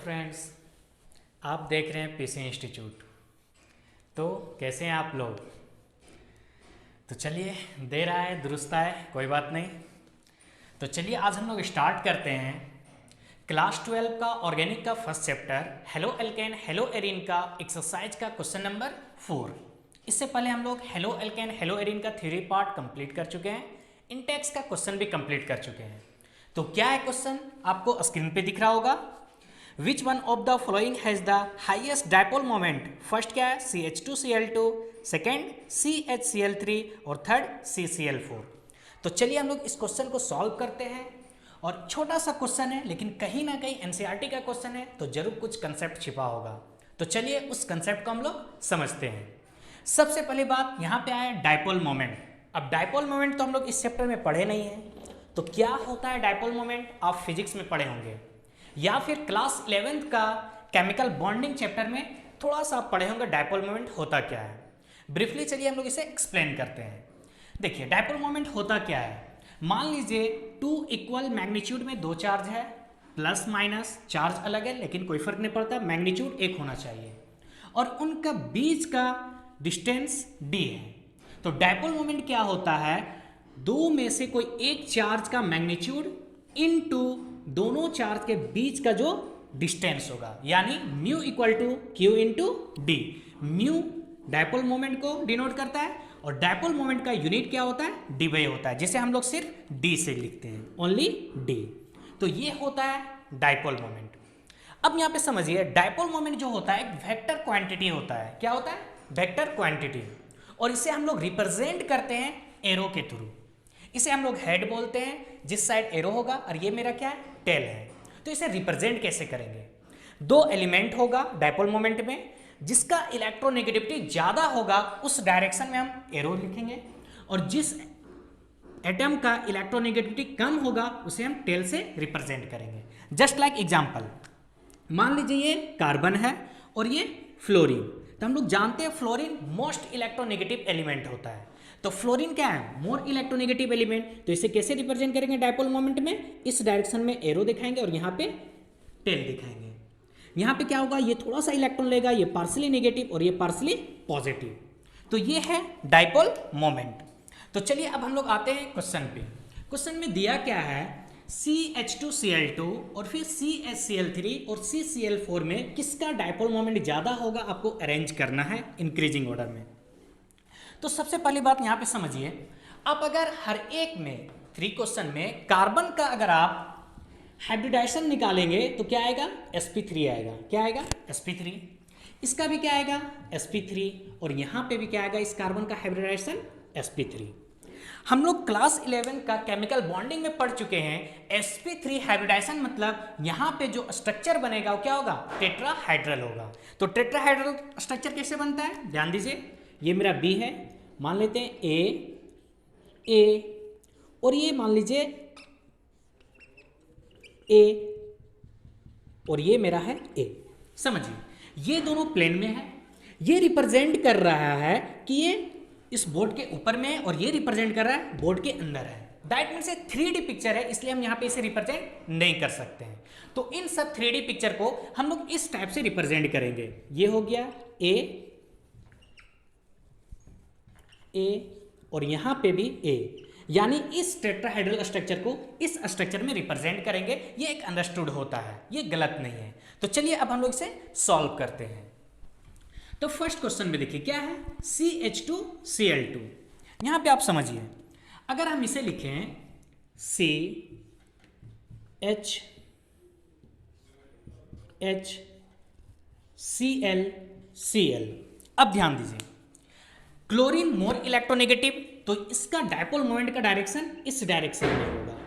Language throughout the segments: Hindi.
फ्रेंड्स, आप देख रहे हैं पीसी इंस्टीट्यूट। तो कैसे हैं आप लोग? तो चलिए, देर आए दुरुस्त आए, कोई बात नहीं। तो चलिए आज हम लोग स्टार्ट करते हैं क्लास 12 का ऑर्गेनिक का first chapter halo alkane hello Erin का एक्सरसाइज का क्वेश्चन नंबर 4। इससे पहले हम लोग हेलो एल्केन हेलो एरिन का थ्योरी पार्ट कंप्लीट कर चुके हैं, इंटेक्स का क्वेश्चन भी कंप्लीट कर चुके हैं। तो क्या है क्वेश्चन, आपको स्क्रीन पे दिख रहा होगा। Which one of the following has the highest dipole moment? First क्या है? CH2Cl2, सेकेंड CHCl3 और थर्ड CCl4। तो चलिए हम लोग इस क्वेश्चन को सॉल्व करते हैं। और छोटा सा क्वेश्चन है, लेकिन कहीं ना कहीं NCERT का क्वेश्चन है, तो जरूर कुछ कंसेप्ट छिपा होगा। तो चलिए उस कंसेप्ट को हम लोग समझते हैं। सबसे पहली बात यहाँ पे आया डायपोल मोमेंट। अब डायपोल मोमेंट तो हम लोग इस चैप्टर में पढ़े नहीं है, तो क्या होता है डायपोल मोमेंट आप फिजिक्स में पढ़े होंगे, या फिर क्लास 11th का केमिकल बॉन्डिंग चैप्टर में थोड़ा सा आप पढ़े होंगे डायपोल मोमेंट होता क्या है। ब्रीफली चलिए हम लोग इसे एक्सप्लेन करते हैं। देखिए डायपोल मोमेंट होता क्या है। मान लीजिए 2 इक्वल मैग्नीट्यूड में 2 चार्ज है, प्लस माइनस चार्ज अलग है लेकिन कोई फर्क नहीं पड़ता, मैग्नीट्यूड एक होना चाहिए और उनका बीच का डिस्टेंस d है। तो डायपोल मोमेंट क्या होता है, दो में से कोई एक चार्ज का मैग्नीट्यूड इनटू दोनों चार्ज के बीच का जो डिस्टेंस होगा, यानी mu equal to q into d. Mu dipole moment को डिनोट करता है और डायपोल मोमेंट का यूनिट क्या होता है? डी होता है, जिसे हम लोग सिर्फ डी से लिखते हैं, ओनली डी। तो ये होता है डायपोल मोमेंट। अब यहाँ पे समझिए, डायपोल मोमेंट जो होता है एक वेक्टर क्वांटिटी होता है। क्या होता है? Vector quantity. और इसे हम लोग रिप्रेजेंट करते हैं एरो के थ्रू। इसे हम लोग हेड बोलते हैं, जिस साइड एरो होगा, और ये मेरा क्या है? टेल है। तो इसे रिप्रेजेंट कैसे करेंगे? दो एलिमेंट होगा डायपोल मोमेंट में, जिसका इलेक्ट्रोनेगेटिविटी ज्यादा होगा उस डायरेक्शन में हम एरो लिखेंगे, और जिस एटम का इलेक्ट्रोनेगेटिविटी कम होगा उसे हम टेल से रिप्रेजेंट करेंगे। जस्ट लाइक एग्जांपल, मान लीजिए ये कार्बन है और ये फ्लोरीन। तो हम लोग जानते हैं फ्लोरीन मोस्ट इलेक्ट्रोनेगेटिव एलिमेंट होता है। तो फ्लोरीन क्या है? More electronegative element. तो इसे कैसे रिप्रेजेंट करेंगे डायपोल मोमेंट में? इस डायरेक्शन में एरो दिखाएंगे और यहाँ पे टेल दिखाएंगे। यहाँ पे क्या होगा? ये थोड़ा सा इलेक्ट्रॉन लेगा, ये पार्सली नेगेटिव और ये पार्सली पॉजिटिव। तो ये है डायपोल मोमेंट। तो चलिए अब हम लोग आते हैं क्वेश्चन पे। क्वेश्चन में दिया क्या है? CH2Cl2 और फिर CHCl3 और CCl4 में किसका डायपोल मोमेंट ज्यादा होगा, आपको अरेंज करना है इंक्रीजिंग ऑर्डर में। तो सबसे पहली बात यहाँ पे समझिए, आप अगर हर एक में 3 क्वेश्चन में कार्बन का अगर आप हाइब्रिडाइजेशन निकालेंगे तो क्या आएगा? sp3 आएगा। क्या आएगा? sp3। इसका भी क्या आएगा? sp3। और यहाँ पे भी क्या आएगा? इस कार्बन का हाइब्रिडाइजेशन sp3। हम लोग क्लास 11 का केमिकल बॉन्डिंग में पढ़ चुके हैं, sp3 हाइब्रिडाइजेशन मतलब यहाँ पे जो स्ट्रक्चर बनेगा वो क्या होगा? टेट्राहाइड्रल होगा। तो टेट्राहाइड्रल स्ट्रक्चर कैसे बनता है? ध्यान दीजिए, ये मेरा B है, मान लेते हैं A और ये मान लीजिए A और ये मेरा है A। समझिए, ये दोनों प्लेन में है। ये रिप्रेजेंट कर रहा है कि ये इस बोर्ड के ऊपर में है और ये रिप्रेजेंट कर रहा है बोर्ड के अंदर है। दैट मीन्स 3D पिक्चर है, इसलिए हम यहाँ पे इसे रिप्रेजेंट नहीं कर सकते हैं। तो इन सब 3D पिक्चर को हम लोग इस टाइप से रिप्रेजेंट करेंगे। ये हो गया A और यहाँ पे भी A, यानी इस टेट्राहाइड्रल स्ट्रक्चर को इस स्ट्रक्चर में रिप्रेजेंट करेंगे। ये एक अंडरस्टूड होता है, ये गलत नहीं है। तो चलिए अब हम लोग इसे सॉल्व करते हैं। तो फर्स्ट क्वेश्चन में देखिए क्या है? CH2Cl2। यहाँ पे आप समझिए, अगर हम इसे लिखें CHClCl। अब ध्यान दीजिए, क्लोरीन मोर इलेक्ट्रोनेगेटिव, तो इसका डायपोल मोमेंट का डायरेक्शन इस डायरेक्शन में होगा।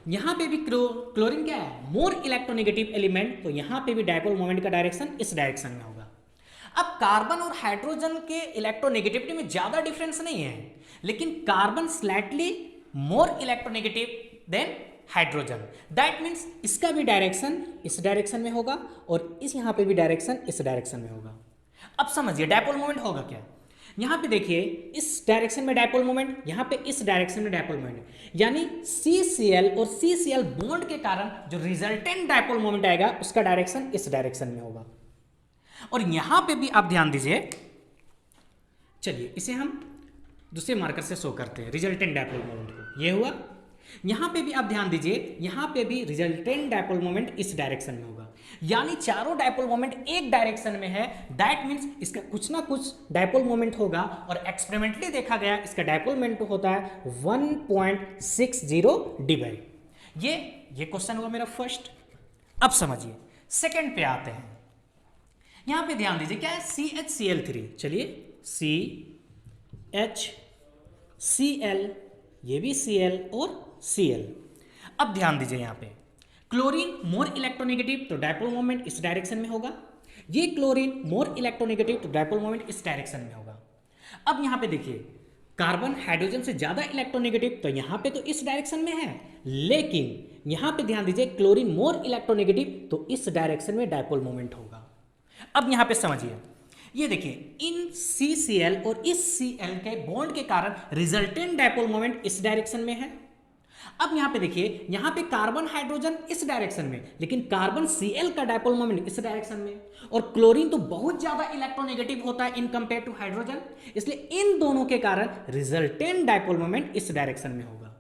यहाँ पे भी क्लोरीन क्या है? मोर इलेक्ट्रोनेगेटिव एलिमेंट, तो यहाँ पे भी डायपोल मोमेंट का डायरेक्शन इस डायरेक्शन में होगा। अब कार्बन और हाइड्रोजन के इलेक्ट्रोनेगेटिविटी में ज्यादा डिफरेंस नहीं है, लेकिन carbon slightly more electronegative than hydrogen. That means इसका भी डायरेक्शन इस डायरेक्शन में होगा और इस यहाँ पे भी डायरेक्शन इस डायरेक्शन में होगा। अब समझिए डायपोल मोमेंट होगा क्या? यहां पे देखिए इस डायरेक्शन में डायपोल मोमेंट, यहां पे इस डायरेक्शन में डायपोल मोमेंट, यानी CCl और CCl बॉन्ड के कारण जो रिजल्टेंट डायपोल मोमेंट आएगा उसका डायरेक्शन इस डायरेक्शन में होगा। और यहां पे भी आप ध्यान दीजिए, चलिए इसे हम दूसरे मार्कर से शो करते हैं रिजल्टेंट डायपोल मोमेंट को, ये हुआ। यहां पे भी आप ध्यान दीजिए, यहां पे भी रिजल्टेंट डायपोल मोमेंट इस डायरेक्शन में होगा, यानी चारों डायपोल मोमेंट एक डायरेक्शन में है। दैट मींस इसका कुछ ना कुछ डायपोल मोमेंट होगा, और एक्सपेरिमेंटली देखा गया इसका डायपोल मोमेंट होता है 1.60 dBi। ये क्वेश्चन हुआ मेरा फर्स्ट। अब समझिए सेकंड पे आते हैं। यहां पे ध्यान दीजिए क्या है, CHCl3, चलिए CHCl, ये भी Cl और Cl। अब ध्यान दीजिए यहां पे क्लोरीन मोर इलेक्ट्रोनेगेटिव, तो डायपोल मोमेंट इस डायरेक्शन में होगा। ये क्लोरीन मोर इलेक्ट्रोनेगेटिव, तो डायपोल मोमेंट इस डायरेक्शन में होगा। अब यहां पे देखिए कार्बन हाइड्रोजन से ज्यादा इलेक्ट्रोनेगेटिव, तो यहां पे तो इस डायरेक्शन में है, लेकिन यहां पे ध्यान दीजिए क्लोरीन मोर इलेक्ट्रोनेगेटिव, तो इस डायरेक्शन में डायपोल मोमेंट होगा। अब यहां पे समझिए, ये देखिए इन CCl और इस Cl के बॉन्ड के कारण रिजल्टेंट डायपोल मोमेंट इस डायरेक्शन में है। अब यहां पे देखिए, यहां पे कार्बन हाइड्रोजन इस डायरेक्शन में, लेकिन कार्बन Cl का डायपोल मोमेंट इस डायरेक्शन में, और क्लोरीन तो बहुत ज्यादा इलेक्ट्रोनेगेटिव होता है इन कंपेयर टू हाइड्रोजन, इसलिए इन दोनों के कारण रिजल्टेंट डायपोल मोमेंट इस डायरेक्शन में होगा।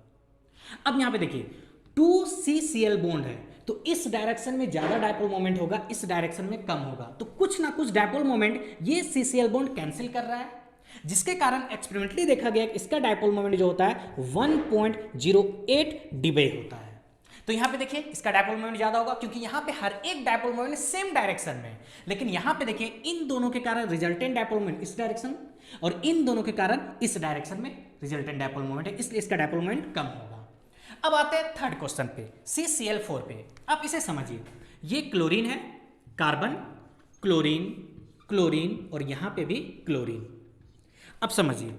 अब यहां पे देखिए 2CCl बॉन्ड है, तो इस डायरेक्शन में ज्यादा डायपोल मोमेंट होगा, इस डायरेक्शन में कम होगा, तो कुछ ना कुछ डायपोल मोमेंट ये CCl बॉन्ड कैंसिल कर रहा है, जिसके कारण एक्सपेरिमेंटली देखा गया कि इसका डायपोल मोमेंट जो होता है 1.08 dBi होता है। तो यहां पे देखिए इसका डायपोल मोमेंट ज्यादा होगा, क्योंकि यहां पे हर एक डायपोल मोमेंट सेम डायरेक्शन में है, लेकिन यहां पे देखिए इन दोनों के कारण रिजल्टेंट डायपोल मोमेंट इस डायरेक्शन, और इन दोनों के कारण इस डायरेक्शन में रिजल्टेंट डायपोल मोमेंट है, इसलिए इसका डायपोल मोमेंट कम होगा। अब आते हैं थर्ड क्वेश्चन पे, CCl4 पे। आप इसे समझिए, ये क्लोरीन है, कार्बन, क्लोरीन, क्लोरीन, और यहां पे भी क्लोरीन। अब समझिए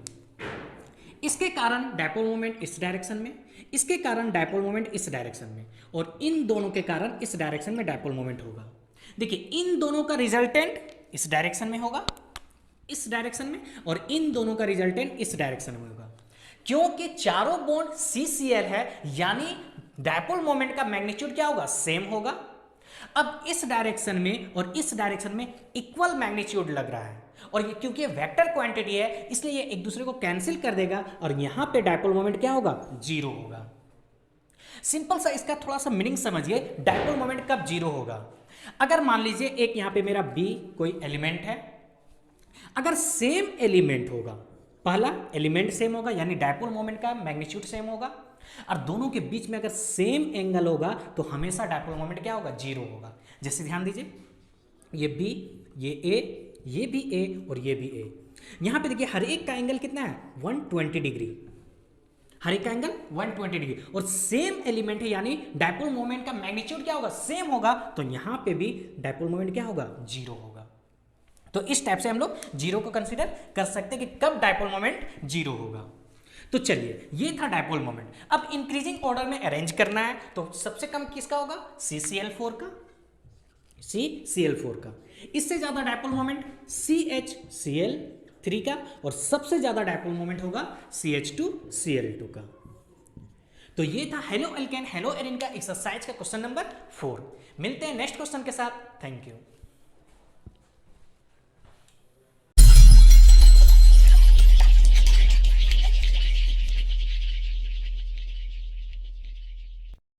इसके कारण डायपोल मोमेंट इस डायरेक्शन में, इसके कारण डायपोल मोमेंट इस डायरेक्शन में, और इन दोनों के कारण इस डायरेक्शन में डायपोल मोमेंट होगा। देखिए इन दोनों का रिजल्टेंट इस डायरेक्शन में होगा, इस डायरेक्शन में, और इन दोनों का रिजल्टेंट इस डायरेक्शन में होगा। क्योंकि चारों बॉन्ड CCl है, यानी डायपोल मोमेंट का मैग्नीट्यूड क्या होगा, सेम होगा। अब इस डायरेक्शन में और इस डायरेक्शन में इक्वल मैग्नीट्यूड लग रहा है, और ये क्योंकि वेक्टर क्वांटिटी है, इसलिए ये एक दूसरे को कैंसिल कर देगा, और यहां पे डायपोल मोमेंट क्या होगा, 0 होगा। सिंपल सा इसका थोड़ा सा मीनिंग समझिए, डायपोल मोमेंट कब 0 होगा। अगर मान लीजिए एक यहां पे मेरा B कोई एलिमेंट है, अगर सेम एलिमेंट होगा, पहला एलिमेंट सेम होगा यानी डायपोल मोमेंट का मैग्नीट्यूड सेम होगा, और दोनों के बीच में अगर सेम एंगल होगा तो हमेशा डायपोल मोमेंट क्या होगा, 0 होगा। जैसे ध्यान दीजिए, ये B, ये A, ये भी A और ये भी A। यहां पे देखिए हर एक का एंगल कितना है, 120 डिग्री, हर एक का एंगल 120 डिग्री, और सेम एलिमेंट है यानी डायपोल मोमेंट का मैग्नीट्यूड क्या होगा, सेम होगा, तो यहां पे भी डायपोल मोमेंट क्या होगा, 0 होगा। तो इस टाइप से हम लोग 0 को कंसीडर कर सकते हैं कि कब डायपोल मोमेंट 0 होगा। तो चलिए ये था डायपोल मोमेंट। अब इंक्रीजिंग ऑर्डर में अरेंज करना है, तो सबसे कम किसका होगा, CCl4 का, CCl4 का। इससे ज्यादा डायपोल मोमेंट CHCl3 का, और सबसे ज्यादा डायपोल मोमेंट होगा CH2Cl2 का। तो ये था हेलो अल्केन हेलो एरिन का एक्सरसाइज का क्वेश्चन नंबर 4। मिलते हैं नेक्स्ट क्वेश्चन के साथ। Thank you.